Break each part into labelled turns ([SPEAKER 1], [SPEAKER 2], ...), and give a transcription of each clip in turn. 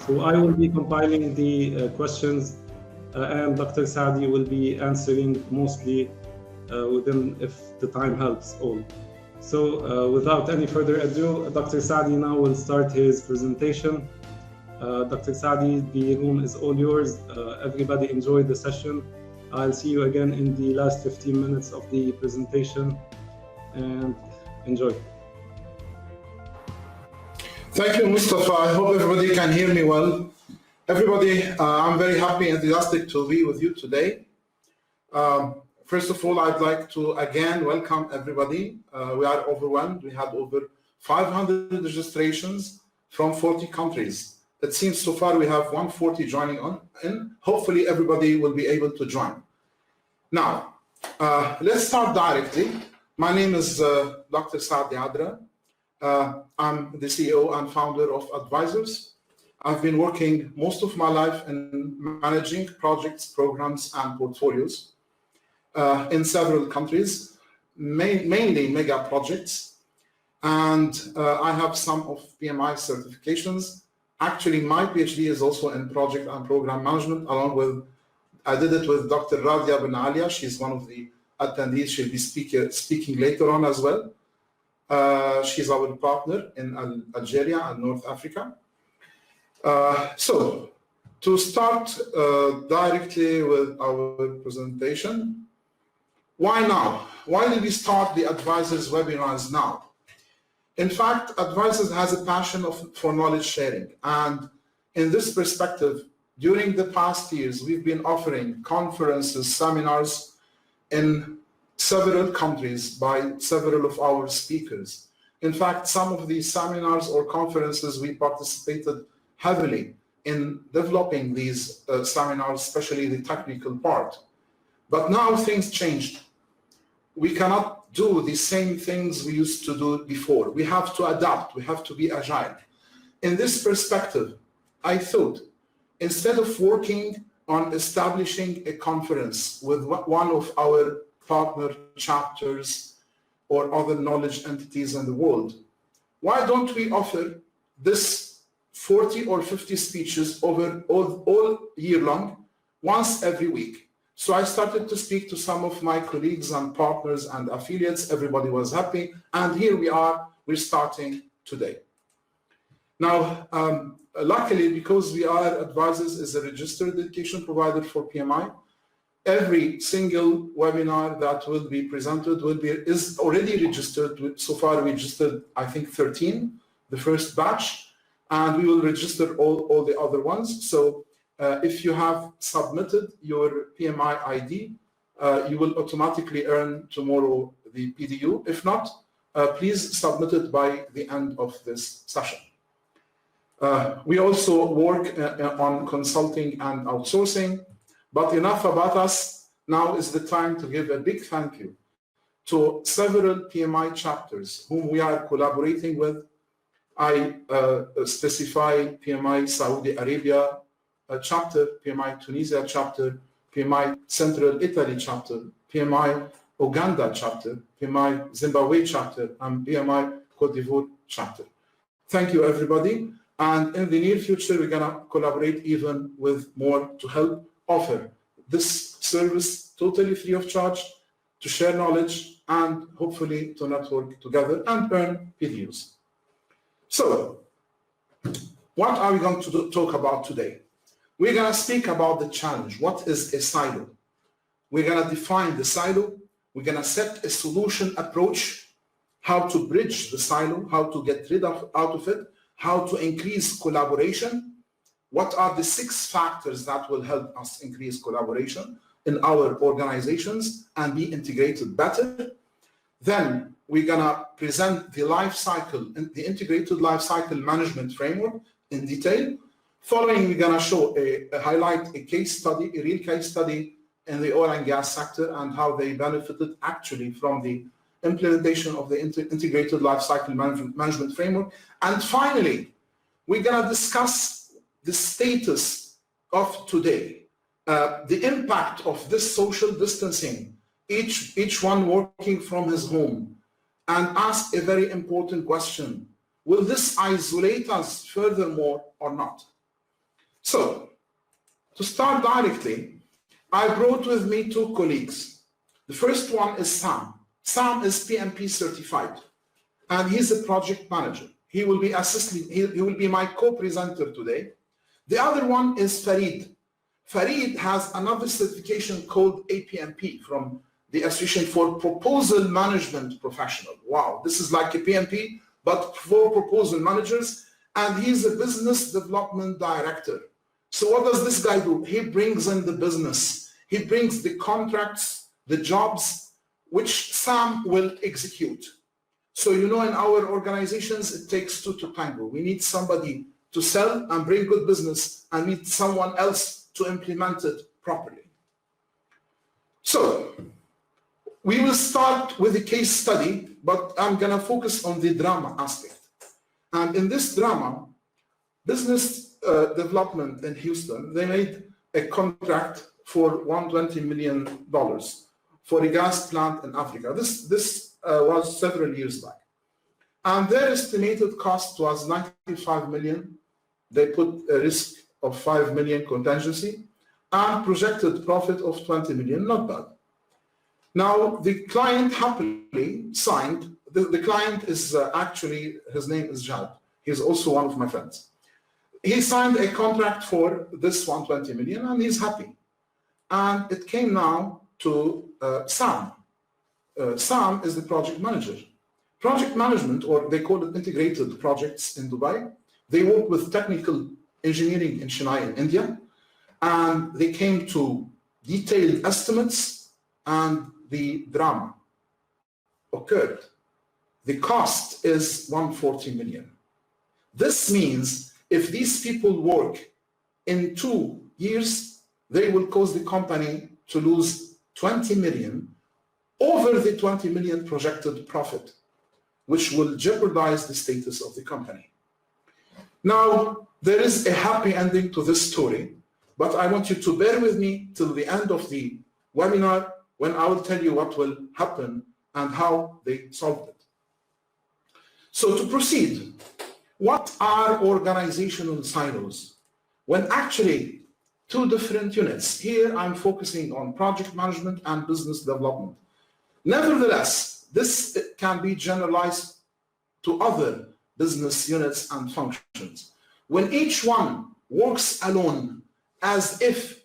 [SPEAKER 1] So I will be compiling the questions and Dr. Saadi will be answering mostly within, if the time helps all. So without any further ado, Dr. Saadi now will start his presentation. Dr. Saadi, the room is all yours. Everybody enjoy the session. I'll see you again in the last 15 minutes of the presentation, and enjoy.
[SPEAKER 2] Thank you, Mustafa. I hope everybody can hear me well. Everybody, I'm very happy and enthusiastic to be with you today. First of all, I'd like to again welcome everybody. We are overwhelmed. We had over 500 registrations from 40 countries. It seems so far we have 140 joining in. Hopefully everybody will be able to join. Now, let's start directly. My name is Dr. Saadi Adra. I'm the CEO and founder of Advisors. I've been working most of my life in managing projects, programs, and portfolios in several countries, mainly mega projects. And I have some of PMI certifications. Actually, my PhD is also in project and program management, along with, I did it with Dr. Radia Ben Alia. She's one of the attendees. She'll be speaking later on as well. She's our partner in Algeria and North Africa. So, to start directly with our presentation, why now? Why did we start the Advisors webinars now? In fact, Advisors has a passion for knowledge sharing. And in this perspective, during the past years, we've been offering conferences, seminars in several countries by several of our speakers. In fact, some of these seminars or conferences, we participated heavily in developing these seminars, especially the technical part. But now things changed. We cannot do the same things we used to do before. We have to adapt. We have to be agile. In this perspective, I thought, instead of working on establishing a conference with one of our partner chapters or other knowledge entities in the world, why don't we offer this 40 or 50 speeches over all year long, once every week? So I started to speak to some of my colleagues and partners and affiliates. Everybody was happy. And here we are, we're starting today. Now, luckily, because we are Advisors is a registered education provider for PMI, every single webinar that will be presented is already registered. So far, we registered, I think, 13, the first batch, and we will register all the other ones. So if you have submitted your PMI ID, you will automatically earn tomorrow the PDU. If not, please submit it by the end of this session. We also work on consulting and outsourcing, but enough about us. Now is the time to give a big thank you to several PMI chapters whom we are collaborating with. I specify PMI Saudi Arabia chapter, PMI Tunisia chapter, PMI Central Italy chapter, PMI Uganda chapter, PMI Zimbabwe chapter, and PMI Cote d'Ivoire chapter. Thank you, everybody. And in the near future, we're going to collaborate even with more to help offer this service totally free of charge, to share knowledge, and hopefully to network together and earn PDUs. So, what are we going to talk about today? We're going to speak about the challenge. What is a silo? We're going to define the silo. We're going to set a solution approach, how to bridge the silo, how to get rid of out of it, how to increase collaboration. What are the 6 factors that will help us increase collaboration in our organizations and be integrated better? Then we're going to present the life cycle, the integrated life cycle management framework in detail. Following, we're going to show highlight a case study, a real case study in the oil and gas sector and how they benefited actually from the implementation of the integrated life cycle management framework. And finally, we're going to discuss the status of today, the impact of this social distancing, each one working from his home, and ask a very important question. Will this isolate us furthermore or not? So, to start directly, I brought with me two colleagues. The first one is Sam. Sam is PMP certified, and he's a project manager. He will be assisting, he will be my co-presenter today. The other one is Farid. Farid has another certification called APMP from the Association for Proposal Management Professional. Wow, this is like a PMP, but for proposal managers, and he's a business development director. So what does this guy do? He brings in the business. He brings the contracts, the jobs, which Sam will execute. So, you know, in our organizations, it takes two to tango. We need somebody to sell and bring good business, and need someone else to implement it properly. So, we will start with a case study, but I'm gonna focus on the drama aspect. And in this drama, business development in Houston, they made a contract for $120 million for a gas plant in Africa. This was several years back. And their estimated cost was $95 million. They put a risk of $5 million contingency and projected profit of $20 million, not bad. Now, the client happily signed. The client is actually, his name is Jad. He's also one of my friends. He signed a contract for this $120 million, and he's happy. And it came now to Sam. Sam is the project manager. Project management, or they call it integrated projects in Dubai, they work with technical engineering in Chennai in India, and they came to detailed estimates, and the drama occurred. The cost is $140 million. This means if these people work in 2 years, they will cause the company to lose $20 million over the $20 million projected profit, which will jeopardize the status of the company. Now, there is a happy ending to this story, but I want you to bear with me till the end of the webinar when I will tell you what will happen and how they solved it. So to proceed, what are organizational silos? When actually two different units, here I'm focusing on project management and business development. Nevertheless, this can be generalized to other business units and functions. When each one works alone, as if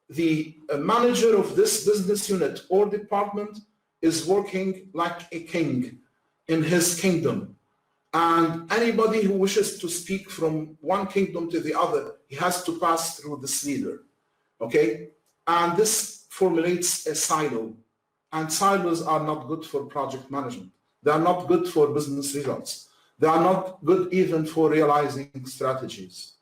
[SPEAKER 2] the manager of this business unit or department is working like a king in his kingdom, and anybody who wishes to speak from one kingdom to the other, he has to pass through this leader, okay? And this formulates a silo, and silos are not good for project management. They are not good for business results. They are not good even for realizing strategies,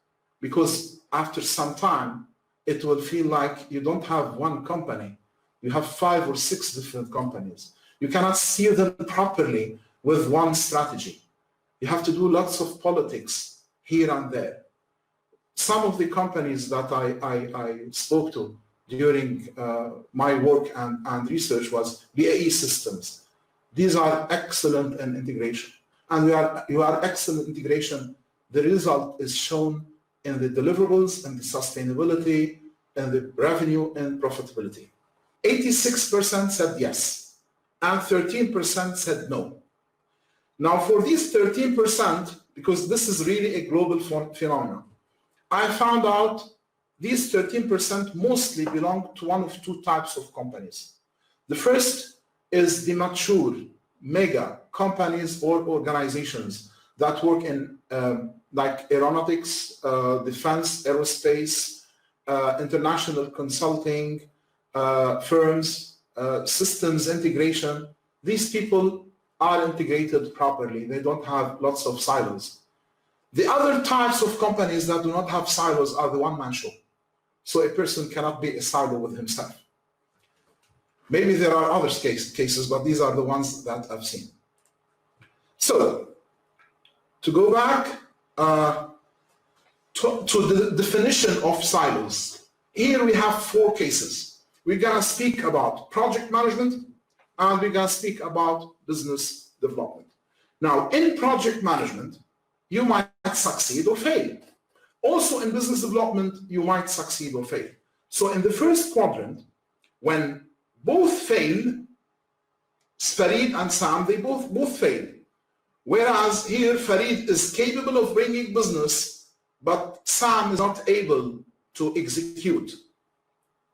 [SPEAKER 2] because after some time, it will feel like you don't have one company. You have 5 or 6 different companies. You cannot see them properly with one strategy. You have to do lots of politics here and there. Some of the companies that I spoke to during my work and research was BAE Systems. These are excellent in integration. And you are excellent integration. The result is shown in the deliverables and the sustainability and the revenue and profitability. 86% said yes, and 13% said no. Now for these 13%, because this is really a global phenomenon, I found out these 13% mostly belong to one of 2 types of companies. The first is the mature mega companies or organizations that work in like aeronautics, defense, aerospace, international consulting, firms, systems integration. These people are integrated properly. They don't have lots of silos. The other types of companies that do not have silos are the one-man show. So a person cannot be a silo with himself. Maybe there are other cases, but these are the ones that I've seen. So, to go back to the definition of silos, here we have 4 cases. We're gonna speak about project management, and we're gonna speak about business development. Now, in project management, you might succeed or fail. Also in business development, you might succeed or fail. So in the first quadrant, when both fail, Farid and Sam, they both fail. Whereas here, Farid is capable of bringing business, but Sam is not able to execute.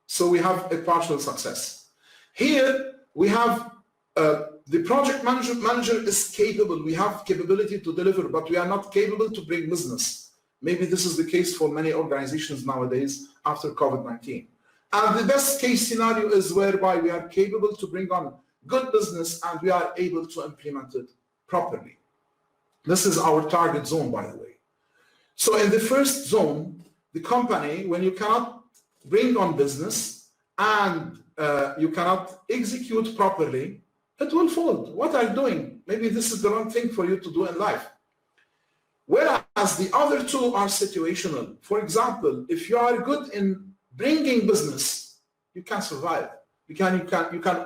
[SPEAKER 2] So we have a partial success. Here, we have the project manager is capable. We have capability to deliver, but we are not capable to bring business. Maybe this is the case for many organizations nowadays after COVID-19. And the best case scenario is whereby we are capable to bring on good business and we are able to implement it properly. This is our target zone, by the way. So in the first zone, the company, when you cannot bring on business and you cannot execute properly, it will fold. What are you doing? Maybe this is the wrong thing for you to do in life. Whereas the other two are situational. For example, if you are good in bringing business, you can survive. You can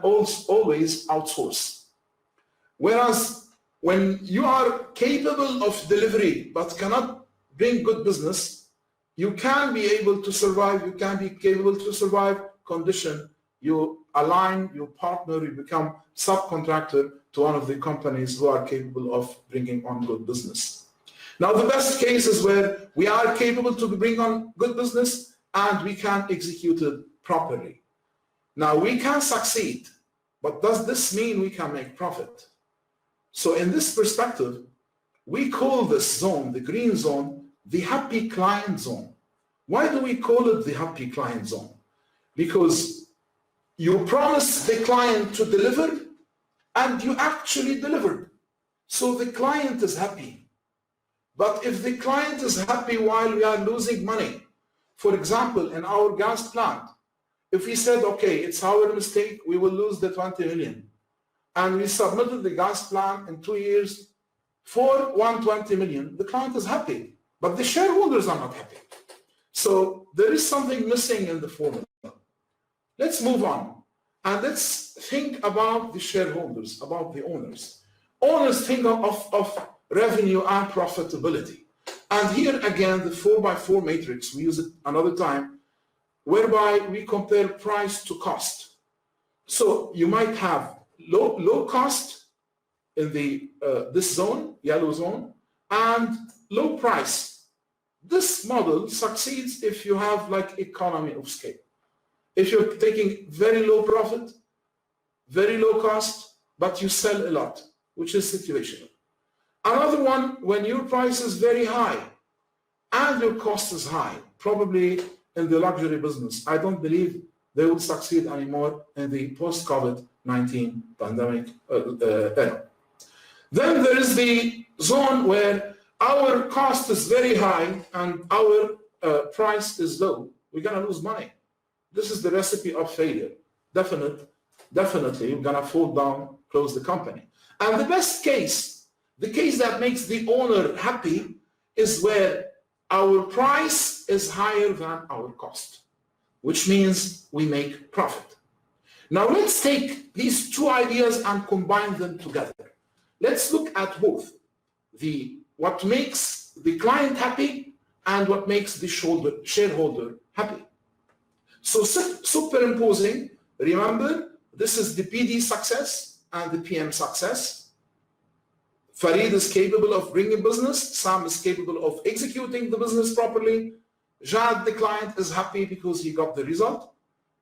[SPEAKER 2] always outsource. Whereas when you are capable of delivery but cannot bring good business, you can be able to survive. You can be capable to survive condition. You align, you partner, you become subcontractor to one of the companies who are capable of bringing on good business. Now, the best case is where we are capable to bring on good business and we can execute it properly. Now, we can succeed, but does this mean we can make profit? So in this perspective, we call this zone, the green zone, the happy client zone. Why do we call it the happy client zone? Because you promised the client to deliver and you actually delivered. So the client is happy. But if the client is happy while we are losing money, for example, in our gas plant, if we said, okay, it's our mistake, we will lose the 20 million. And we submitted the gas plant in 2 years for 120 million, the client is happy, but the shareholders are not happy. So there is something missing in the formula. Let's move on and let's think about the shareholders, about the owners. Owners think of revenue and profitability. And here again, the 4x4 matrix, we use it another time, whereby we compare price to cost. So you might have low cost in the this zone, yellow zone, and low price. This model succeeds if you have like economy of scale. If you're taking very low profit, very low cost, but you sell a lot, which is situational. Another one, when your price is very high and your cost is high, probably in the luxury business, I don't believe they will succeed anymore in the post-COVID-19 pandemic era. Then there is the zone where our cost is very high and our price is low. We're going to lose money. This is the recipe of failure. Definitely, you're going to fall down, close the company. And the best case, the case that makes the owner happy, is where our price is higher than our cost, which means we make profit. Now let's take these two ideas and combine them together. Let's look at both what makes the client happy and what makes the shareholder happy. So superimposing, remember, this is the PD success and the PM success. Farid is capable of bringing business. Sam is capable of executing the business properly. Jad, the client, is happy because he got the result.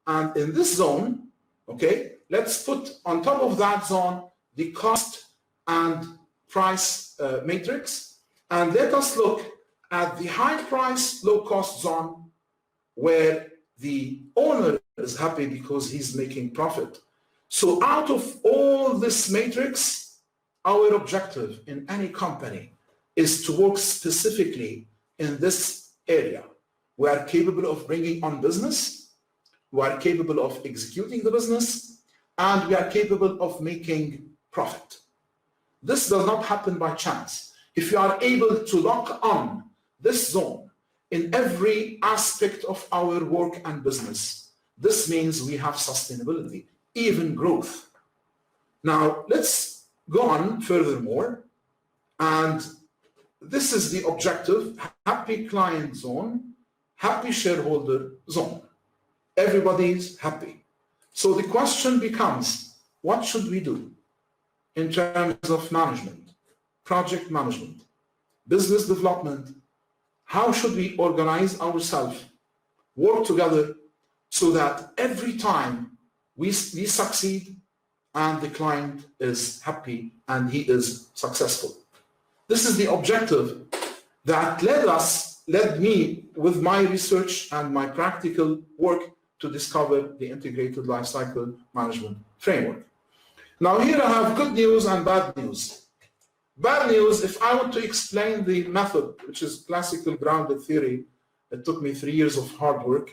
[SPEAKER 2] And in this zone, okay, let's put on top of that zone the cost and price matrix. And let us look at the high price, low cost zone where the owner is happy because he's making profit. So out of all this matrix, our objective in any company is to work specifically in this area. We are capable of bringing on business, we are capable of executing the business, and we are capable of making profit. This does not happen by chance. If you are able to lock on this zone in every aspect of our work and business, this means we have sustainability, even growth. Now, let's go on furthermore and this is the objective: happy client zone, happy shareholder zone. Everybody's happy. So the question becomes, what should we do in terms of management, project management, business development? How should we organize ourselves, work together, so that every time we succeed and the client is happy and he is successful? This is the objective that led me with my research and my practical work to discover the integrated lifecycle management framework. Now here I have good news and bad news. Bad news, if I want to explain the method, which is classical grounded theory, it took me 3 years of hard work,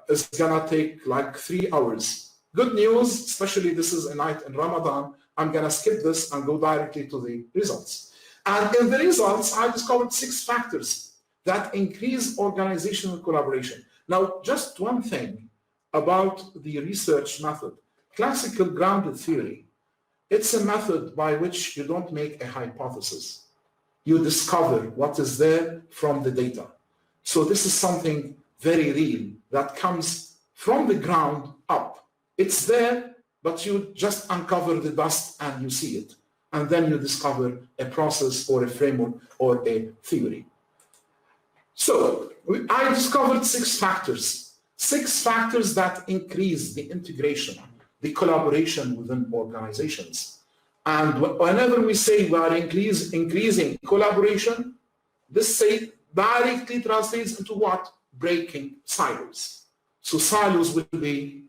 [SPEAKER 2] it's gonna take like 3 hours. Good news, especially this is a night in Ramadan, I'm gonna skip this and go directly to the results. And in the results, I discovered 6 factors that increase organizational collaboration. Now, just one thing about the research method. Classical grounded theory, it's a method by which you don't make a hypothesis. You discover what is there from the data. So this is something very real that comes from the ground up. It's there, but you just uncover the dust and you see it. And then you discover a process or a framework or a theory. So I discovered 6 factors. 6 factors that increase the integration, the collaboration within organizations. And whenever we say we are increasing collaboration, this directly translates into what? Breaking silos. So silos will be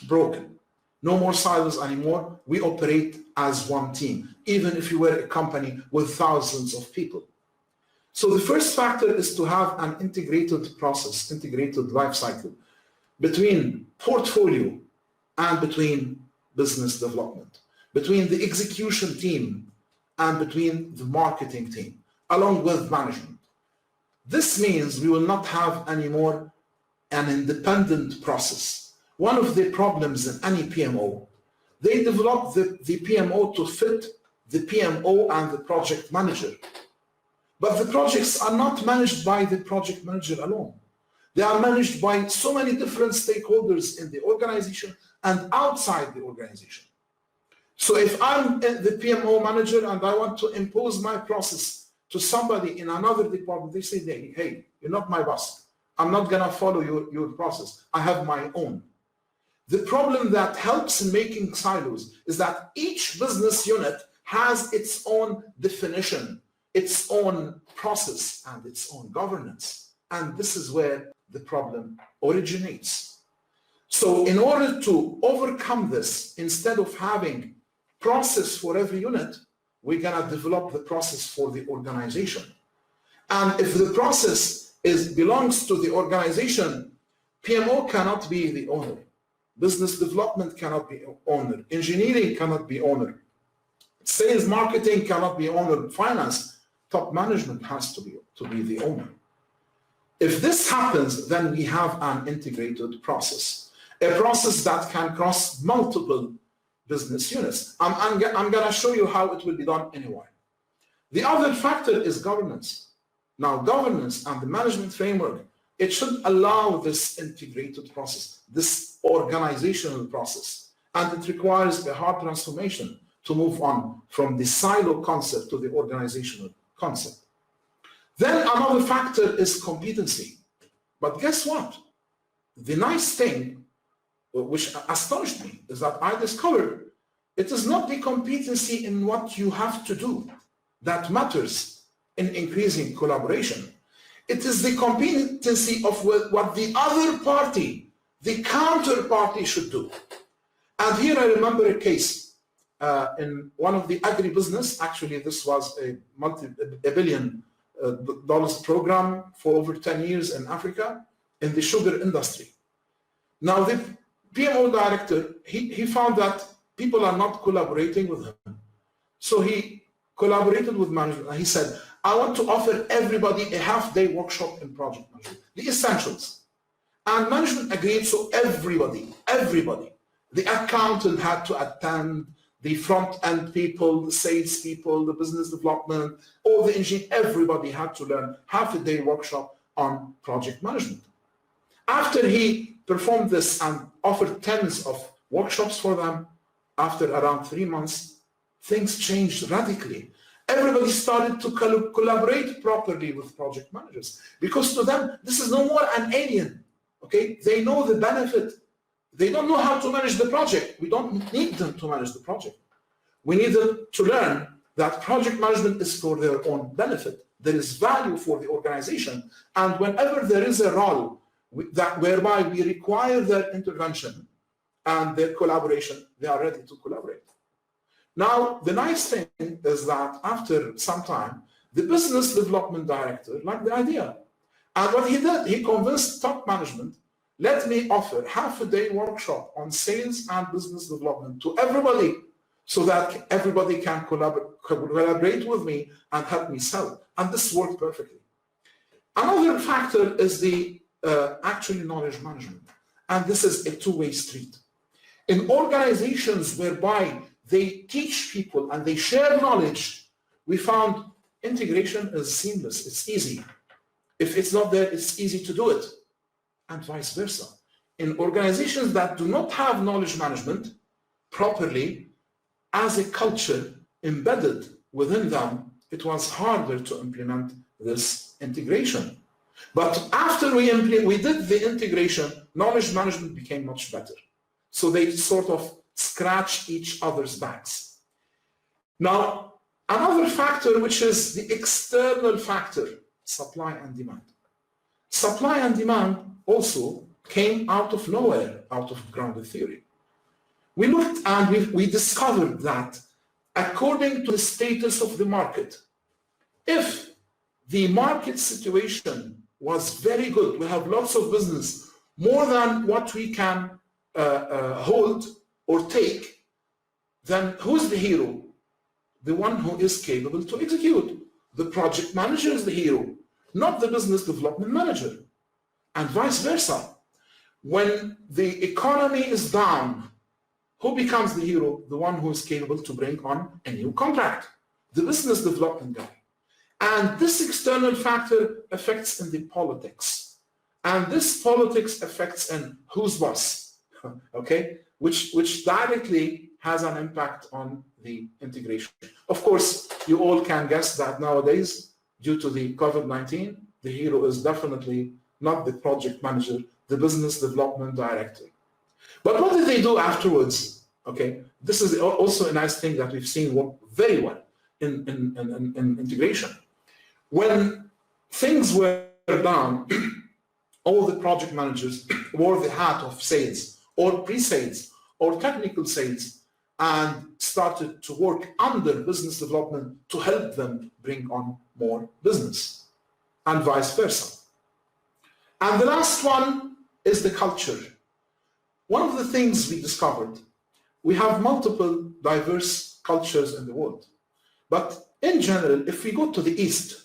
[SPEAKER 2] broken. No more silos anymore. We operate as one team, even if you were a company with thousands of people. So the first factor is to have an integrated process, integrated life cycle between portfolio and between business development, between the execution team and between the marketing team, along with management. This means we will not have anymore an independent process. One of the problems in any PMO, they develop the PMO to fit the PMO and the project manager. But the projects are not managed by the project manager alone. They are managed by so many different stakeholders in the organization and outside the organization. So if I'm the PMO manager and I want to impose my process to somebody in another department, they say, hey, you're not my boss. I'm not gonna follow your process. I have my own. The problem that helps in making silos is that each business unit has its own definition, its own process, and its own governance. And this is where the problem originates. So in order to overcome this, instead of having process for every unit, we're gonna develop the process for the organization. And if the process belongs to the organization, PMO cannot be the owner. Business development cannot be owner. Engineering cannot be owner. Sales, marketing cannot be owner. Finance, top management has to be the owner. If this happens, then we have an integrated process, a process that can cross multiple business units. I'm going to show you how it will be done anyway. The other factor is governance. Now, governance and the management framework, it should allow this integrated process, this organizational process, and it requires a hard transformation to move on from the silo concept to the organizational concept. Then another factor is competency. But guess what? The nice thing, which astonished me, is that I discovered it is not the competency in what you have to do that matters in increasing collaboration. It is the competency of what the other party, the counterparty, should do. And here I remember a case in one of the agribusiness. Actually, this was a $multi-billion program for over 10 years in Africa in the sugar industry. Now, the PMO director, he found that people are not collaborating with him. So he collaborated with management and he said, I want to offer everybody a half-day workshop in project management, the essentials. And management agreed, so everybody, the accountant had to attend, the front-end people, the sales people, the business development, all the engineers, everybody had to learn half-a-day workshop on project management. After he performed this and offered tens of workshops for them, after around 3 months, things changed radically. Everybody started to collaborate properly with project managers, because to them, this is no more an alien, okay? They know the benefit. They don't know how to manage the project. We don't need them to manage the project. We need them to learn that project management is for their own benefit. There is value for the organization. And whenever there is a role whereby we require their intervention and their collaboration, they are ready to collaborate. Now, the nice thing is that after some time, the business development director liked the idea. And what he did, he convinced top management, let me offer half-a-day workshop on sales and business development to everybody, so that everybody can collaborate with me and help me sell. And this worked perfectly. Another factor is the actually knowledge management. And this is a two-way street. In organizations whereby they teach people and they share knowledge, we found integration is seamless, it's easy. If it's not there, it's easy to do it, and vice versa. In organizations that do not have knowledge management properly, as a culture embedded within them, it was harder to implement this integration. But after we did the integration, knowledge management became much better. So they sort of scratch each other's backs. Now, another factor, which is the external factor, supply and demand. Supply and demand also came out of nowhere, out of grounded theory. We looked and we discovered that according to the status of the market, if the market situation was very good, we have lots of business, more than what we can hold or take, then who's the hero? The one who is capable to execute. The project manager is the hero, not the business development manager, and vice versa. When the economy is down, who becomes the hero? The one who is capable to bring on a new contract, the business development guy. And this external factor affects in the politics. And this politics affects in who's boss, okay? Which directly has an impact on the integration. Of course, you all can guess that nowadays, due to the COVID-19, the hero is definitely not the project manager, the business development director. But what did they do afterwards? Okay, this is also a nice thing that we've seen work very well in integration. When things were down, all the project managers wore the hat of sales or pre-sales or technical sales and started to work under business development to help them bring on more business, and vice versa. And the last one is the culture. One of the things we discovered, we have multiple diverse cultures in the world. But in general, if we go to the East,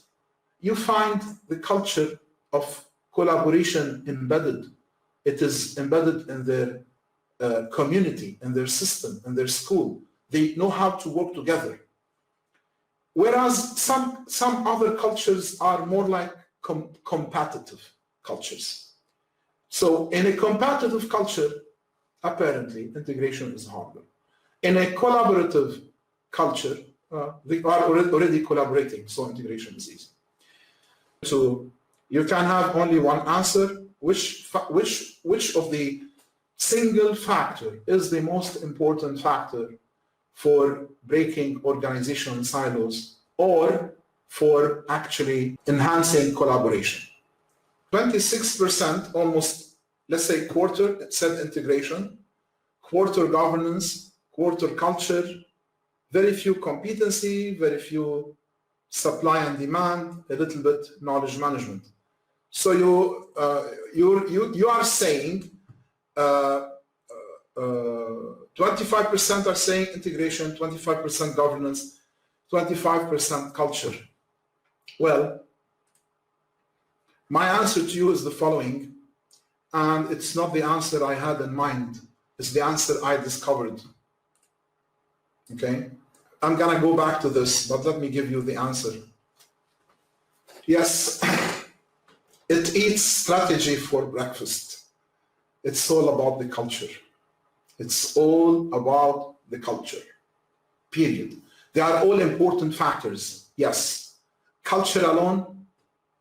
[SPEAKER 2] you find the culture of collaboration embedded. It is embedded in their community, in their system, in their school. They know how to work together. Whereas some other cultures are more like competitive cultures. So in a competitive culture, apparently integration is harder. In a collaborative culture, they are already collaborating, so integration is easy. So you can have only one answer. Which of the single factor is the most important factor for breaking organizational silos or for actually enhancing collaboration? 26%, almost, let's say quarter, said integration, quarter governance, quarter culture, very few competency, very few supply and demand, a little bit knowledge management. So you are saying 25% are saying integration, 25% governance, 25% culture. Well, my answer to you is the following, and it's not the answer I had in mind, it's the answer I discovered. Okay, I'm gonna go back to this, but let me give you the answer. Yes, it eats strategy for breakfast. It's all about the culture. It's all about the culture, period. They are all important factors, yes. Culture alone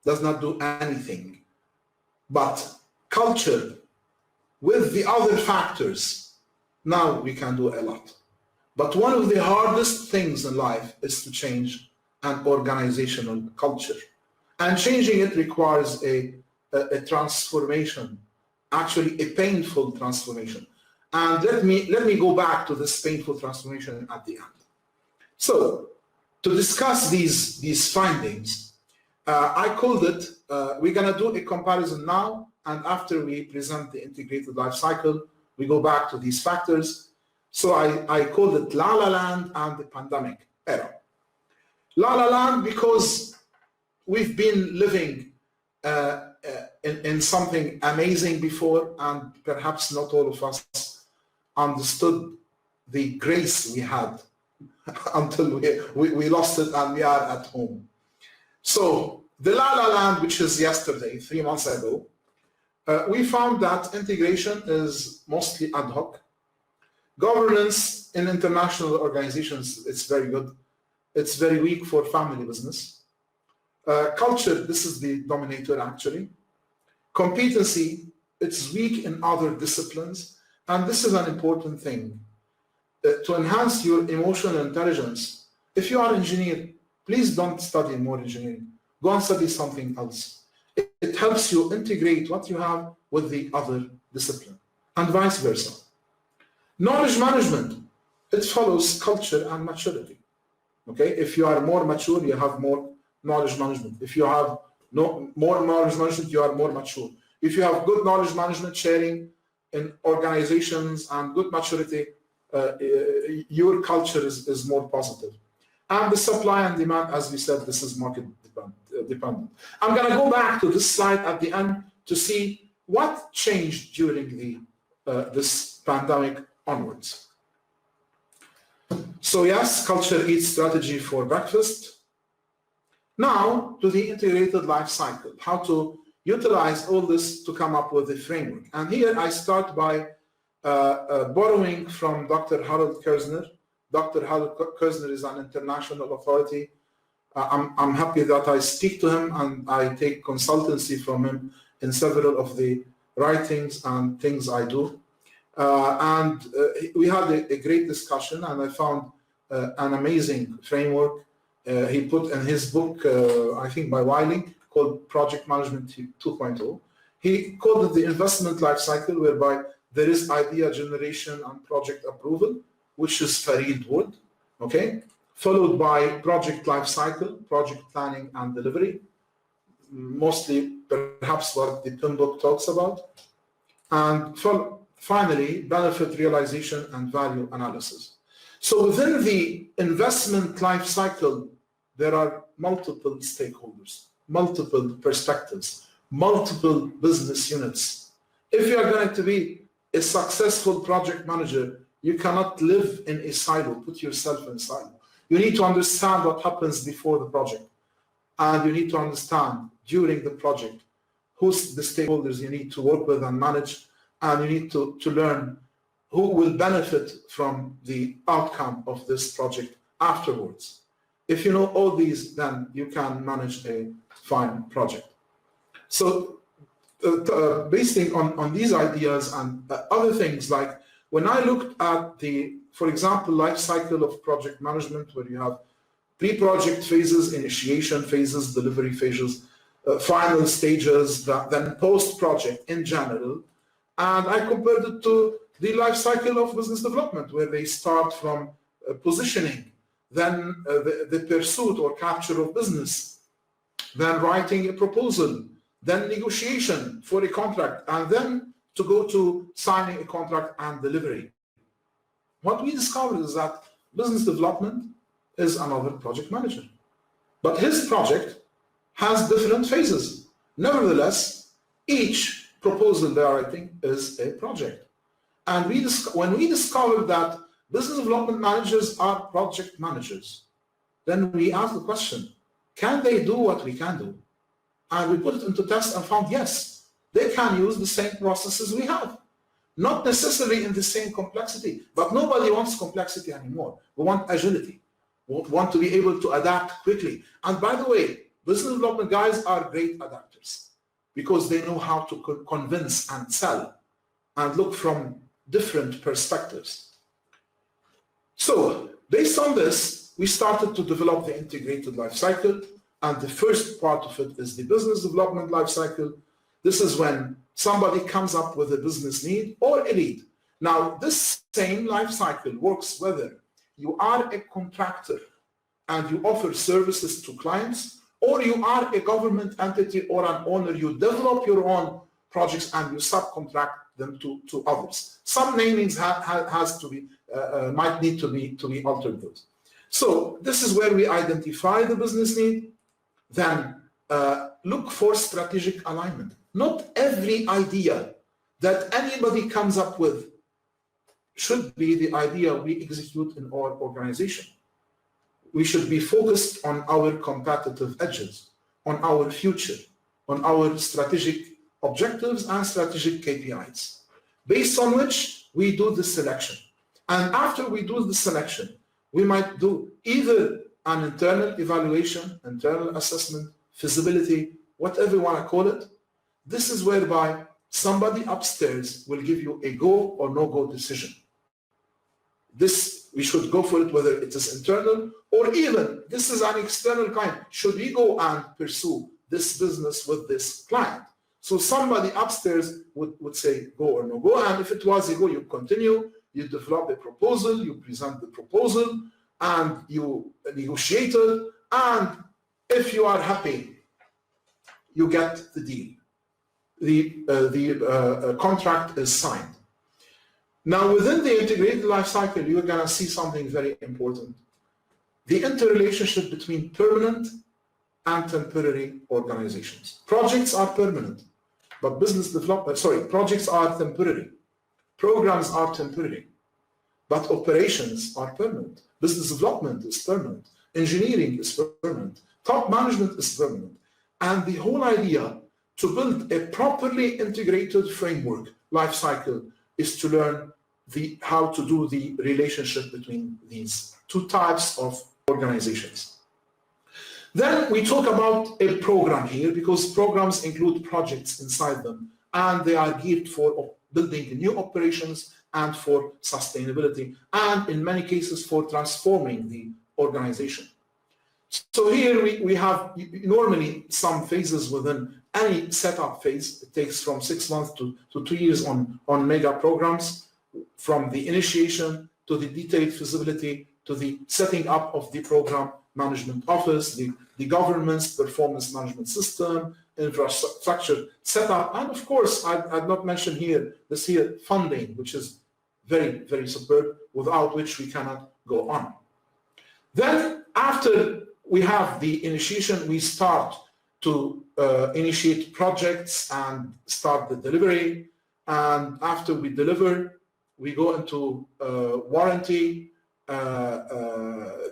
[SPEAKER 2] does not do anything, but culture with the other factors, now we can do a lot. But one of the hardest things in life is to change an organizational culture. And changing it requires a transformation, actually a painful transformation. And let me go back to this painful transformation at the end. So to discuss these findings, I called it, we're gonna do a comparison now, and after we present the integrated life cycle, we go back to these factors. So I called it Lala Land and the pandemic era. Lala Land because we've been living in something amazing before, and perhaps not all of us understood the grace we had until we lost it and we are at home. So the Lala Land, which is yesterday, 3 months ago, we found that integration is mostly ad hoc. Governance in international organizations, it's very good. It's very weak for family business. Culture, this is the dominator actually. Competency, it's weak in other disciplines. And this is an important thing. To enhance your emotional intelligence, if you are an engineer, please don't study more engineering. Go and study something else. It helps you integrate what you have with the other discipline, and vice versa. Knowledge management, it follows culture and maturity. Okay, if you are more mature, you have more knowledge management. If you have more knowledge management, you are more mature. If you have good knowledge management sharing in organizations and good maturity, your culture is more positive. And the supply and demand, as we said, this is market dependent. I'm going to go back to this slide at the end to see what changed during the this pandemic onwards. So yes, culture eats strategy for breakfast. Now to the integrated life cycle, how to utilize all this to come up with a framework. And here I start by borrowing from Dr. Harold Kerzner. Dr. Harold Kerzner is an international authority. I'm happy that I speak to him and I take consultancy from him in several of the writings and things I do. We had a great discussion, and I found an amazing framework he put in his book, I think by Wiley, called Project Management 2.0. He called it the investment life cycle, whereby there is idea generation and project approval, which is Farid Wood, okay? Followed by project life cycle, project planning and delivery, mostly perhaps what the PIM book talks about. And finally, benefit realization and value analysis. So within the investment life cycle, there are multiple stakeholders, multiple perspectives, multiple business units. If you are going to be a successful project manager, you cannot live in a silo, put yourself in a silo. You need to understand what happens before the project. And you need to understand during the project who's the stakeholders you need to work with and manage. And you need to learn who will benefit from the outcome of this project afterwards. If you know all these, then you can manage a fine project. So based on these ideas and other things, like when I looked at the, for example, life cycle of project management, where you have pre-project phases, initiation phases, delivery phases, final stages, then post-project in general, and I compared it to the life cycle of business development, where they start from positioning, then the pursuit or capture of business, then writing a proposal, then negotiation for a contract, and then to go to signing a contract and delivery. What we discovered is that business development is another project manager, but his project has different phases. Nevertheless, each proposal they are writing is a project. And when we discovered that business development managers are project managers. Then we ask the question, can they do what we can do? And we put it into test and found, yes, they can use the same processes we have. Not necessarily in the same complexity, but nobody wants complexity anymore. We want agility. We want to be able to adapt quickly. And by the way, business development guys are great adapters because they know how to convince and sell and look from different perspectives. So based on this, we started to develop the integrated life cycle. And the first part of it is the business development life cycle. This is when somebody comes up with a business need or a lead. Now, this same life cycle works whether you are a contractor and you offer services to clients, or you are a government entity or an owner, you develop your own projects and you subcontract them to others. Some namings has to be, might need to be altered. So this is where we identify the business need, then look for strategic alignment. Not every idea that anybody comes up with should be the idea we execute in our organization. We should be focused on our competitive edges, on our future, on our strategic objectives and strategic KPIs, based on which we do the selection. And after we do the selection, we might do either an internal evaluation, internal assessment, feasibility, whatever you want to call it. This is whereby somebody upstairs will give you a go or no-go decision. This, we should go for it whether it is internal or even this is an external client. Should we go and pursue this business with this client? So somebody upstairs would say go or no go, and if it was a go, you continue, you develop a proposal, you present the proposal, and you negotiate it, and if you are happy, you get the deal. The contract is signed. Now, within the integrated life cycle, you're going to see something very important. The interrelationship between permanent and temporary organizations. Projects are permanent, but projects are temporary. Programs are temporary, but operations are permanent. Business development is permanent. Engineering is permanent. Top management is permanent. And the whole idea to build a properly integrated framework, life cycle, is to learn how to do the relationship between these two types of organizations. Then we talk about a program here, because programs include projects inside them, and they are geared for building new operations and for sustainability, and in many cases for transforming the organization. So here we have normally some phases within any setup phase. It takes from 6 months to 2 years on mega programs, from the initiation to the detailed feasibility to the setting up of the program management office, the government's performance management system, infrastructure setup, and of course, I'd not mention here funding, which is very, very superb, without which we cannot go on. Then after we have the initiation, we start to initiate projects and start the delivery. And after we deliver, we go into warranty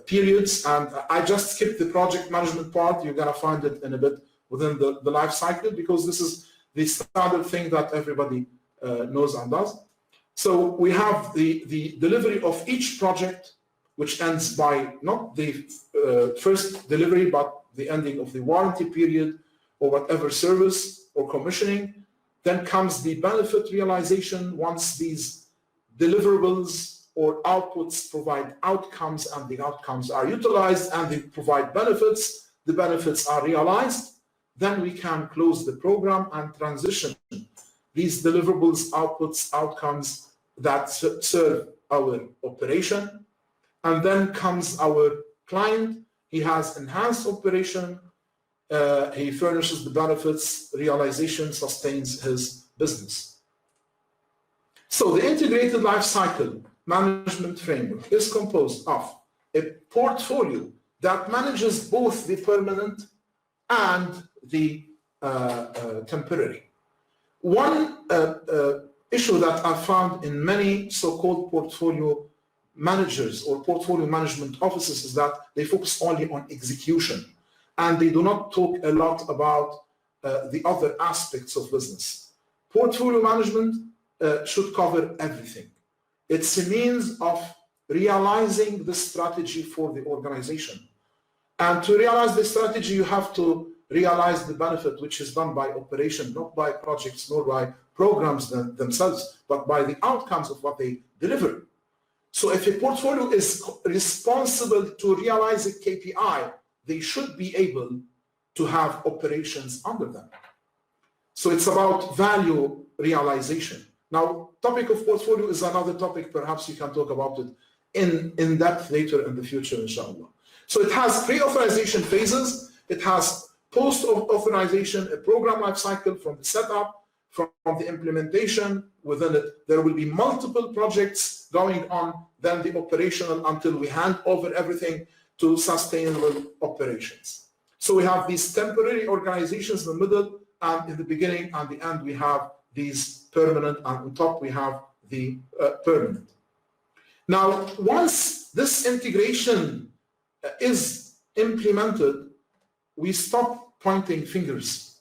[SPEAKER 2] periods. And I just skipped the project management part. You're going to find it in a bit within the life cycle, because this is the standard thing that everybody knows and does. So we have the delivery of each project, which ends by not the first delivery, but the ending of the warranty period or whatever service or commissioning. Then comes the benefit realization once these deliverables or outputs provide outcomes, and the outcomes are utilized and they provide benefits, the benefits are realized. Then we can close the program and transition these deliverables, outputs, outcomes that serve our operation. And then comes our client. He has enhanced operation. He furnishes the benefits, realization, sustains his business. So the integrated life cycle management framework is composed of a portfolio that manages both the permanent and the temporary. One issue that I found in many so-called portfolio managers or portfolio management offices is that they focus only on execution, and they do not talk a lot about the other aspects of business. Portfolio management should cover everything. It's a means of realizing the strategy for the organization. And to realize the strategy, you have to realize the benefit, which is done by operation, not by projects, nor by programs themselves, but by the outcomes of what they deliver. So if a portfolio is responsible to realize a KPI, they should be able to have operations under them. So it's about value realization. Now, topic of portfolio is another topic. Perhaps you can talk about it in depth later in the future, inshallah. So it has pre-authorization phases. It has post-authorization, a program life cycle from the setup, from the implementation. Within it, there will be multiple projects going on, then the operational until we hand over everything to sustainable operations. So we have these temporary organizations in the middle, and in the beginning and the end, we have these permanent, and on top we have the permanent. Now, once this integration is implemented, we stop pointing fingers,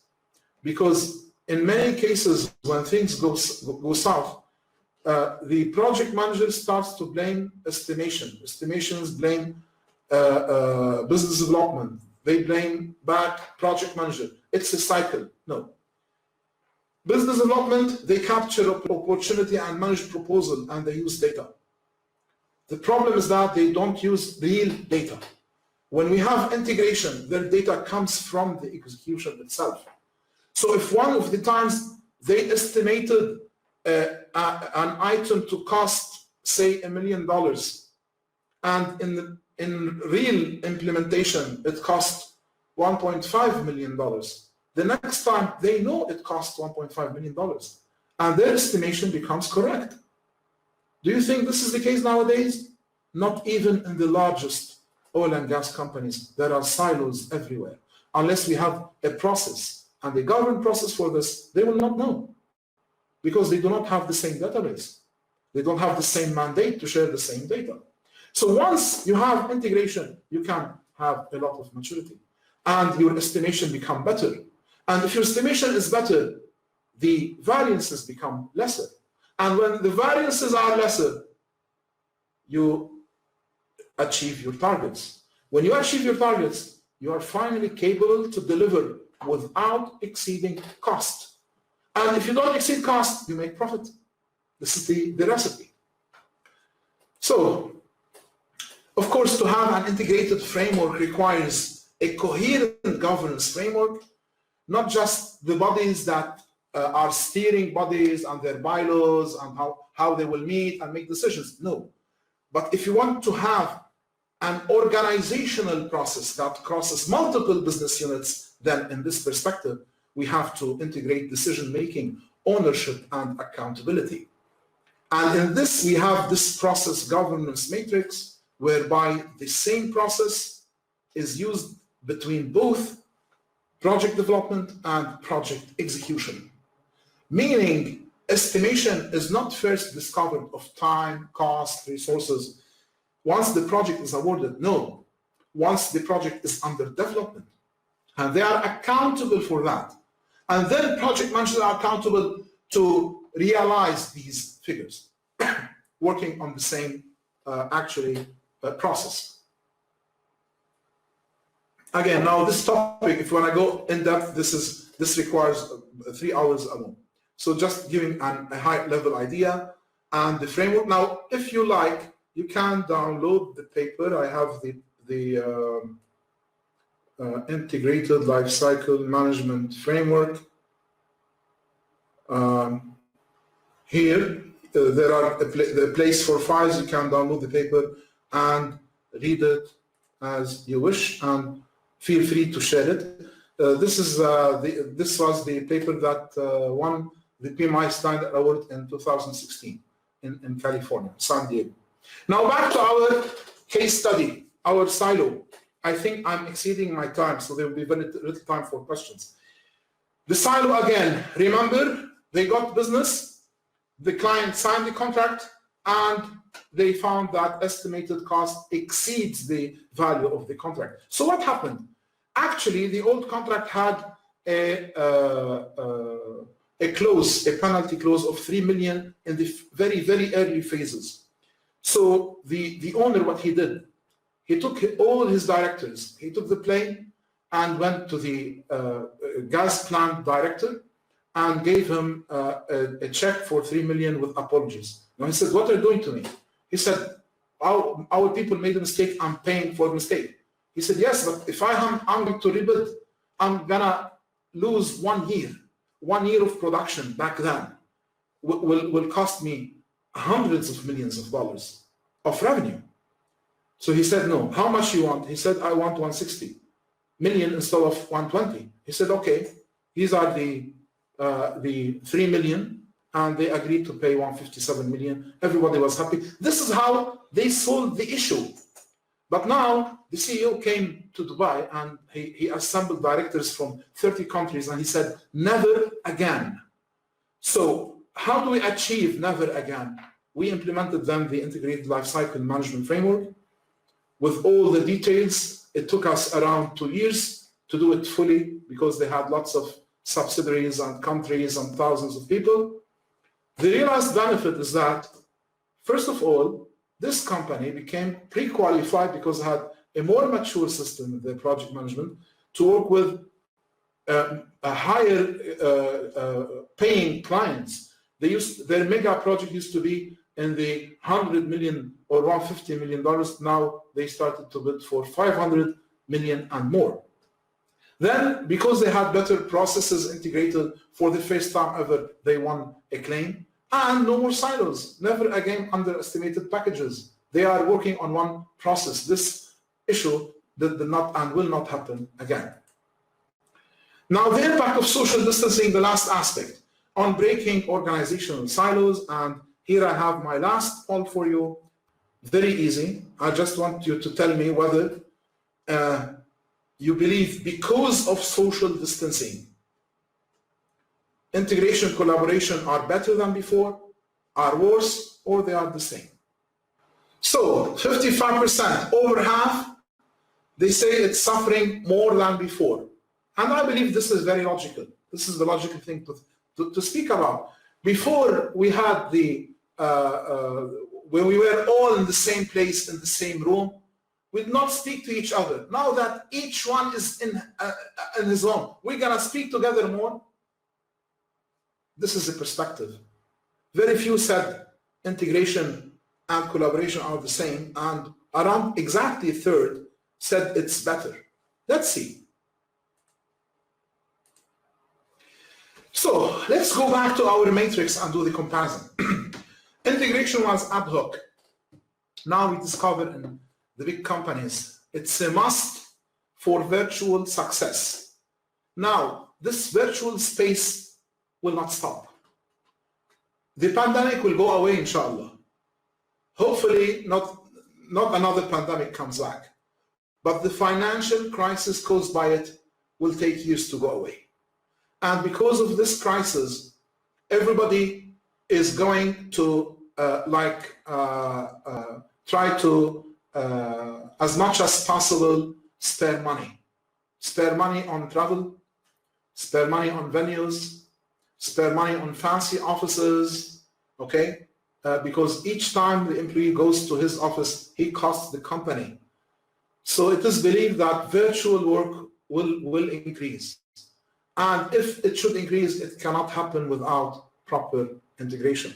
[SPEAKER 2] because in many cases, when things go south, the project manager starts to blame estimation. Estimations blame business development. They blame back project manager. It's a cycle. No. Business development, they capture opportunity and manage proposal, and they use data. The problem is that they don't use real data. When we have integration, their data comes from the execution itself. So if one of the times they estimated an item to cost, say, $1 million, and in real implementation, it cost $1.5 million. The next time they know it costs $1.5 million, and their estimation becomes correct. Do you think this is the case nowadays? Not even in the largest oil and gas companies. There are silos everywhere. Unless we have a process and a government process for this, they will not know, because they do not have the same database. They don't have the same mandate to share the same data. So once you have integration, you can have a lot of maturity, and your estimation become better. And if your estimation is better, the variances become lesser. And when the variances are lesser, you achieve your targets. When you achieve your targets, you are finally capable to deliver without exceeding cost. And if you don't exceed cost, you make profit. This is the recipe. So, of course, to have an integrated framework requires a coherent governance framework, not just the bodies that are steering bodies and their bylaws and how they will meet and make decisions. No. But if you want to have an organizational process that crosses multiple business units, then in this perspective, we have to integrate decision-making, ownership, and accountability. And in this, we have this process governance matrix, whereby the same process is used between both project development and project execution. Meaning, estimation is not first discovered of time, cost, resources. Once the project is awarded, no. Once the project is under development, and they are accountable for that. And then project managers are accountable to realize these figures, working on the same process. Again, now this topic, if you want to go in depth, this requires 3 hours alone. So just giving a high level idea and the framework. Now, if you like, you can download the paper. I have the integrated lifecycle management framework. Here, there are the place for files. You can download the paper and read it as you wish, and feel free to share it. This was the paper that won the PMI Standard Award in 2016 in California, San Diego. Now back to our case study, our silo. I think I'm exceeding my time, so there will be very little time for questions. The silo again, remember, they got business, the client signed the contract, and they found that estimated cost exceeds the value of the contract. So what happened? Actually, the old contract had a penalty clause of 3 million in the very, very early phases. So the owner, what he did, he took all his directors, he took the plane and went to the gas plant director and gave him a check for 3 million with apologies. Now he said, what are you doing to me? He said, our people made a mistake, I'm paying for the mistake. He said, yes, but if I'm going to rebuild, I'm gonna lose 1 year. 1 year of production back then will cost me hundreds of millions of dollars of revenue. So he said, no, how much you want? He said, I want 160 million instead of 120. He said, okay, these are the 3 million, and they agreed to pay 157 million. Everybody was happy. This is how they solved the issue. But now the CEO came to Dubai and he assembled directors from 30 countries and he said, never again. So how do we achieve never again? We implemented then the integrated lifecycle management framework with all the details. It took us around 2 years to do it fully because they had lots of subsidiaries and countries and thousands of people. The realized benefit is that, first of all, this company became pre-qualified because it had a more mature system in their project management to work with a higher paying clients. Their mega project used to be in the $100 million or $150 million. Now they started to bid for 500 million and more. Then, because they had better processes integrated for the first time ever, they won a claim. And no more silos, never again underestimated packages. They are working on one process. This issue did not and will not happen again. Now, the impact of social distancing, the last aspect, on breaking organizational silos. And here I have my last poll for you. Very easy. I just want you to tell me whether you believe because of social distancing, integration, collaboration are better than before, are worse, or they are the same. So 55%, over half, they say it's suffering more than before. And I believe this is very logical. This is the logical thing to speak about. Before we had when we were all in the same place, in the same room, we did not speak to each other. Now that each one is in his own, we're gonna speak together more. This is the perspective. Very few said integration and collaboration are the same, and around exactly a third said it's better. Let's see. So let's go back to our matrix and do the comparison. Integration was ad hoc. Now we discover in the big companies, it's a must for virtual success. Now, this virtual space will not stop. The pandemic will go away, inshallah. Hopefully, not another pandemic comes back. But the financial crisis caused by it will take years to go away. And because of this crisis, everybody is going to try to, as much as possible, spare money. Spare money on travel, spare money on venues, spare money on fancy offices, okay? Because each time the employee goes to his office, he costs the company. So it is believed that virtual work will increase. And if it should increase, it cannot happen without proper integration.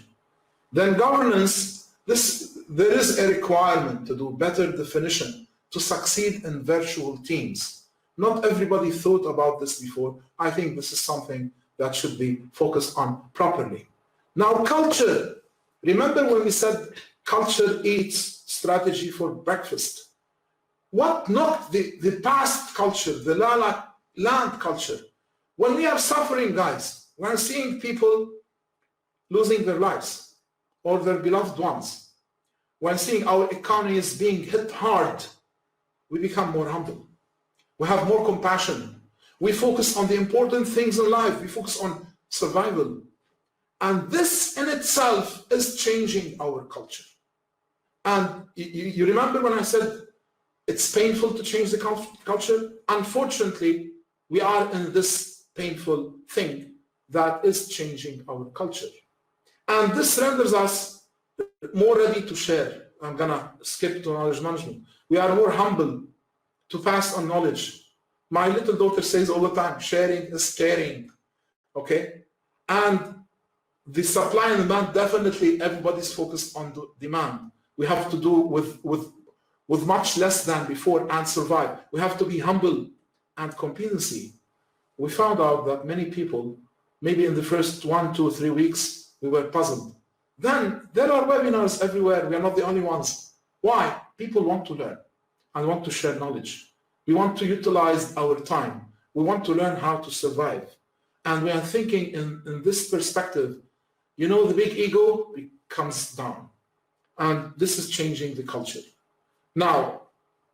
[SPEAKER 2] Then governance, there is a requirement to do better definition to succeed in virtual teams. Not everybody thought about this before. I think this is something that should be focused on properly. Now, culture. Remember when we said culture eats strategy for breakfast? What knocked the past culture, the Lala Land culture? When we are suffering, guys, we are seeing people losing their lives or their beloved ones. When seeing our economy is being hit hard, we become more humble. We have more compassion. We focus on the important things in life. We focus on survival. And this in itself is changing our culture. And you remember when I said it's painful to change the culture? Unfortunately, we are in this painful thing that is changing our culture. And this renders us more ready to share. I'm gonna skip to knowledge management. We are more humble to pass on knowledge. My little daughter says all the time, sharing is caring, okay? And the supply and demand, definitely everybody's focused on the demand. We have to do with much less than before and survive. We have to be humble and competency. We found out that many people, maybe in the first 1, 2, 3 weeks, we were puzzled. Then there are webinars everywhere. We are not the only ones. Why? People want to learn and want to share knowledge. We want to utilize our time. We want to learn how to survive. And we are thinking in this perspective, you know, the big ego comes down. And this is changing the culture. Now,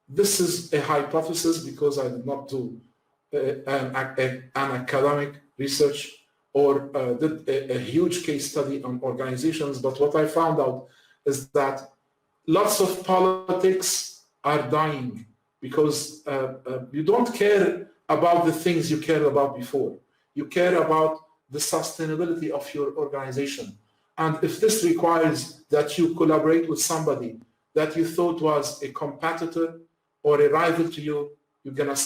[SPEAKER 2] this is a hypothesis because I did not do an academic research or did a huge case study on organizations. But what I found out is that lots of politics are dying because you don't care about the things you cared about before. You care about the sustainability of your organization. And if this requires that you collaborate with somebody that you thought was a competitor or a rival to you, you're gonna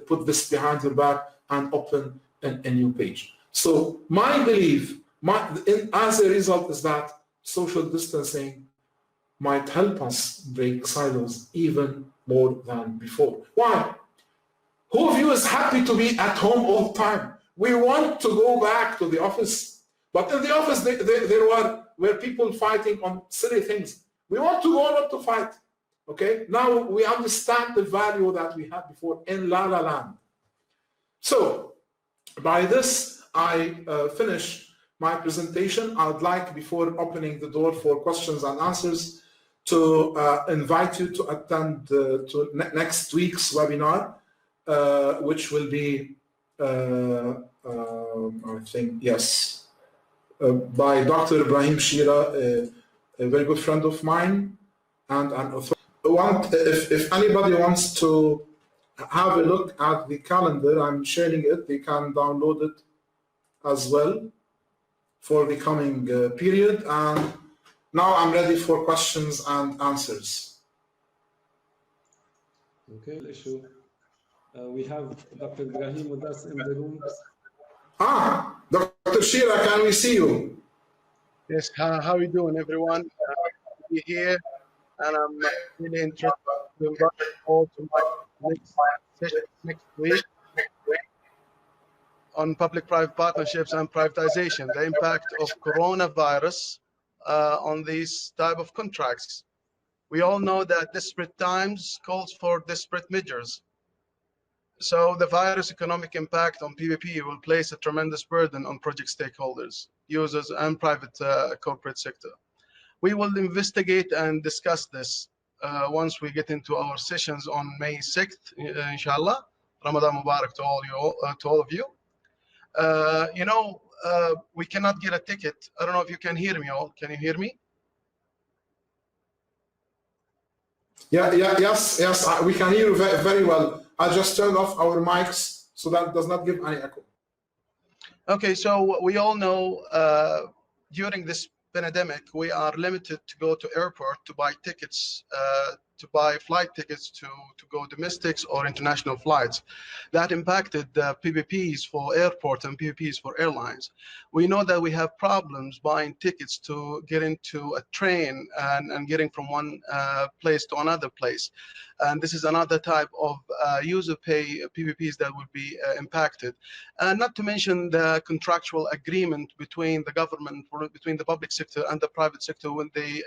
[SPEAKER 2] put this behind your back and open a new page. So my belief, as a result, is that social distancing might help us break silos even more than before. Why? Who of you is happy to be at home all the time? We want to go back to the office, but in the office there were people fighting on silly things. We want to go not to fight. Okay, now we understand the value that we had before in Lala Land. So by this, I finish my presentation. I would like, before opening the door for questions and answers, to invite you to attend to next week's webinar, which will be, I think, yes, by Dr. Ibrahim Shira, a very good friend of mine, and an author. If anybody wants to have a look at the calendar, I'm sharing it. They can download it as well for the coming period. And now I'm ready for questions and answers.
[SPEAKER 1] Okay, issue. We have Dr. Ibrahim with us in the room.
[SPEAKER 2] Dr. Shira, can we see you?
[SPEAKER 3] Yes, how are you doing, everyone? We're here, and I'm really interested to invite all to my next session next week on public-private partnerships and privatization, the impact of coronavirus on these type of contracts. We all know that desperate times calls for desperate measures. So the virus economic impact on PPP will place a tremendous burden on project stakeholders, users, and private corporate sector. We will investigate and discuss this once we get into our sessions on May 6th, inshallah. Ramadan Mubarak to all of you. You know, we cannot get a ticket. I don't know if you can hear me all. Can you hear me?
[SPEAKER 2] Yes, we can hear you very well. I just turned off our mics so that it does not give any echo.
[SPEAKER 3] Okay, so we all know during this pandemic, we are limited to go to airport to buy tickets, to buy flight tickets to go domestics or international flights. That impacted the PPPs for airport and PPPs for airlines. We know that we have problems buying tickets to get into a train and getting from one place to another place. And this is another type of user pay PPPs that would be impacted. Not to mention the contractual agreement between the government, between the public sector and the private sector when they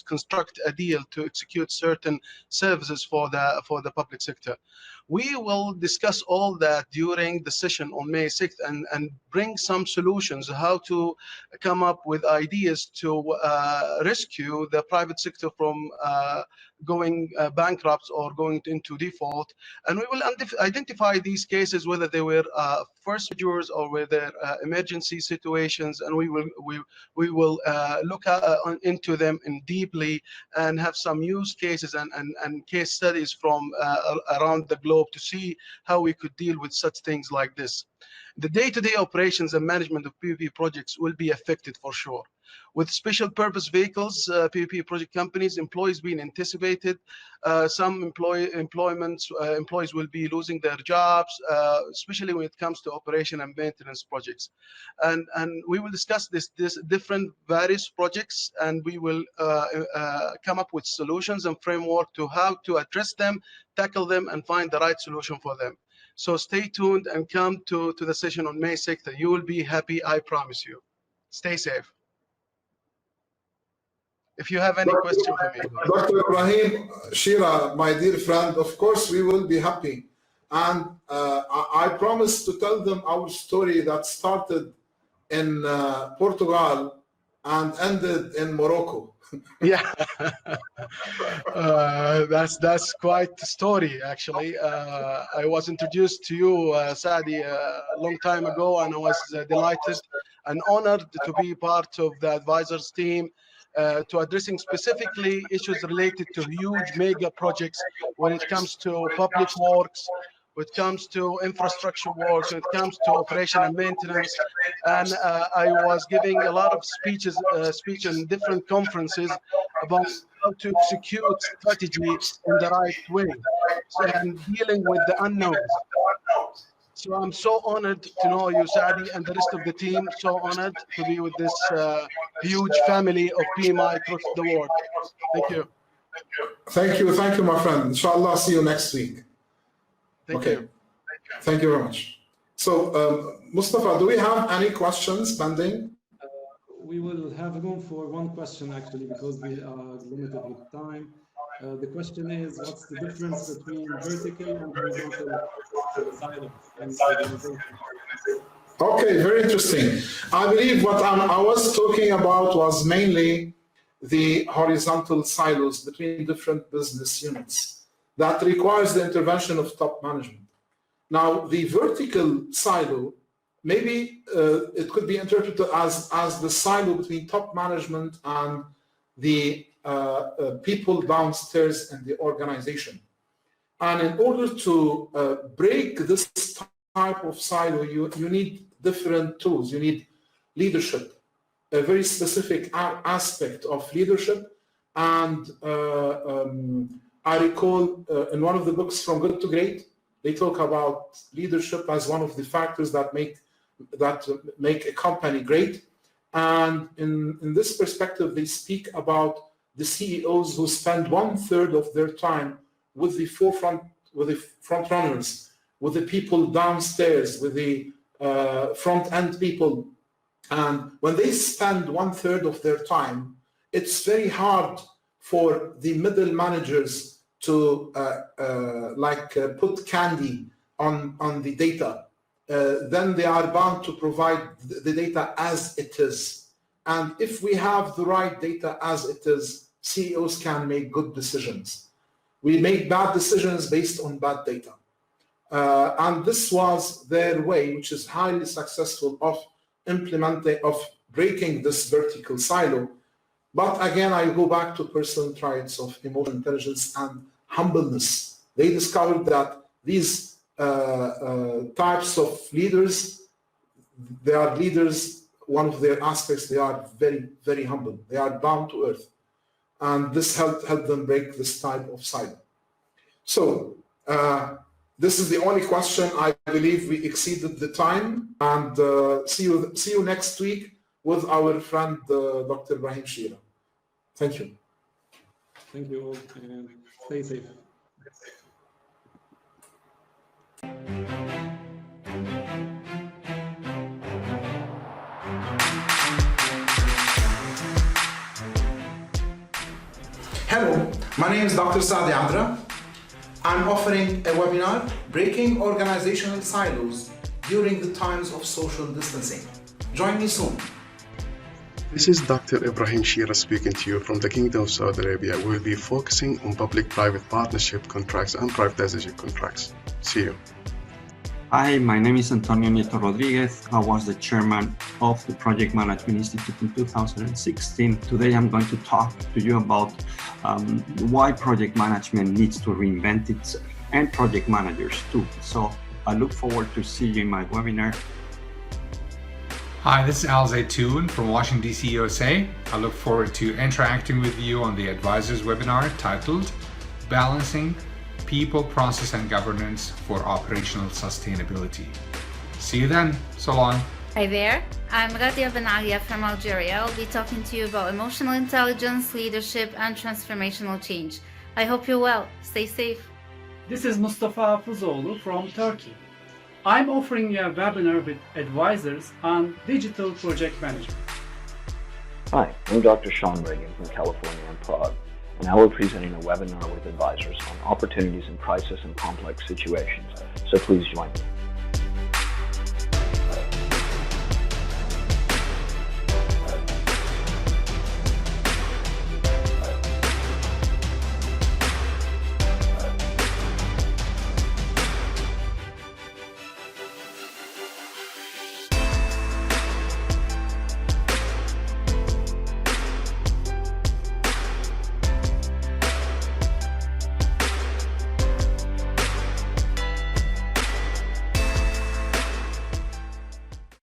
[SPEAKER 3] construct a deal to execute certain services for the public sector. We will discuss all that during the session on May 6th and bring some solutions how to come up with ideas to rescue the private sector from going bankrupt or going into default. And we will identify these cases, whether they were force majeures or whether emergency situations, and we will look into them deeply and have some use cases and case studies from around the globe to see how we could deal with such things like this. The day-to-day operations and management of PPP projects will be affected for sure. With special purpose vehicles, PPP project companies, employees being anticipated, some employees will be losing their jobs, especially when it comes to operation and maintenance projects. And we will discuss this different various projects, and we will come up with solutions and framework to how to address them, tackle them, and find the right solution for them. So stay tuned and come to the session on May 6th. You will be happy, I promise you. Stay safe. If you have any question for me.
[SPEAKER 2] Dr. Ibrahim, Shira, my dear friend, of course we will be happy. And I promise to tell them our story that started in Portugal and ended in Morocco.
[SPEAKER 3] Yeah, that's quite the story, actually. I was introduced to you, Saadi, a long time ago, and I was delighted and honored to be part of the advisors team to addressing specifically issues related to huge mega projects when it comes to public works, when it comes to infrastructure works, when it comes to operation and maintenance. And I was giving a lot of speech in different conferences about how to execute strategy in the right way and dealing with the unknowns. So I'm so honored to know you, Saadi, and the rest of the team. So honored to be with this huge family of PMI across the world. Thank you.
[SPEAKER 2] Thank you, my friend. Inshallah, see you next week.
[SPEAKER 3] Thank you.
[SPEAKER 2] Thank you very much. So, Mustafa, do we have any questions pending?
[SPEAKER 1] We will have room for one question, actually, because we are limited with time. The question is, what's the difference between vertical and horizontal silos in organization?
[SPEAKER 2] Okay, very interesting. I believe what I was talking about was mainly the horizontal silos between different business units that requires the intervention of top management. Now, the vertical silo, maybe it could be interpreted as the silo between top management and the people downstairs in the organization. And in order to break this type of silo, you need different tools. You need leadership, a very specific aspect of leadership. And I recall in one of the books, From Good to Great, they talk about leadership as one of the factors that make a company great. And in this perspective, they speak about the CEOs who spend 1/3 of their time with the front runners, with the people downstairs, with the front end people. And when they spend 1/3 of their time, it's very hard for the middle managers to put candy on the data. Then they are bound to provide the data as it is. And if we have the right data as it is, CEOs can make good decisions. We make bad decisions based on bad data. And this was their way, which is highly successful, of breaking this vertical silo. But again, I go back to personal traits of emotional intelligence and humbleness. They discovered that these types of leaders, they are leaders, one of their aspects, they are very, very humble. They are down to earth. And this helped them break this type of silo. So this is the only question. I believe we exceeded the time. And see you next week with our friend, Dr. Ibrahim Shira. Thank you.
[SPEAKER 1] Thank you all, and stay safe.
[SPEAKER 2] Hello, my name is Dr. Saadi Adra. I'm offering a webinar, Breaking Organizational Silos During the Times of Social Distancing. Join me soon.
[SPEAKER 4] This is Dr. Ibrahim Shira speaking to you from the Kingdom of Saudi Arabia. We'll be focusing on public-private partnership contracts and privatization contracts. See you.
[SPEAKER 5] Hi, my name is Antonio Nieto Rodriguez. I was the chairman of the Project Management Institute in 2016. Today I'm going to talk to you about why project management needs to reinvent itself, and project managers too. So I look forward to see you in my webinar.
[SPEAKER 6] Hi, this is Al Zaytoun from Washington, D.C., USA. I look forward to interacting with you on the Advisors webinar titled Balancing People, Process and Governance for Operational Sustainability. See you then. So long.
[SPEAKER 7] Hi there, I'm Radia Benaria from Algeria. I'll be talking to you about emotional intelligence, leadership and transformational change. I hope you're well. Stay safe.
[SPEAKER 8] This is Mustafa Fuzoğlu from Turkey. I'm offering you a webinar with advisors on digital project management.
[SPEAKER 9] Hi, I'm Dr. Sean Reagan from California and Prague, and I will be presenting a webinar with advisors on opportunities in crisis and complex situations, so please join me.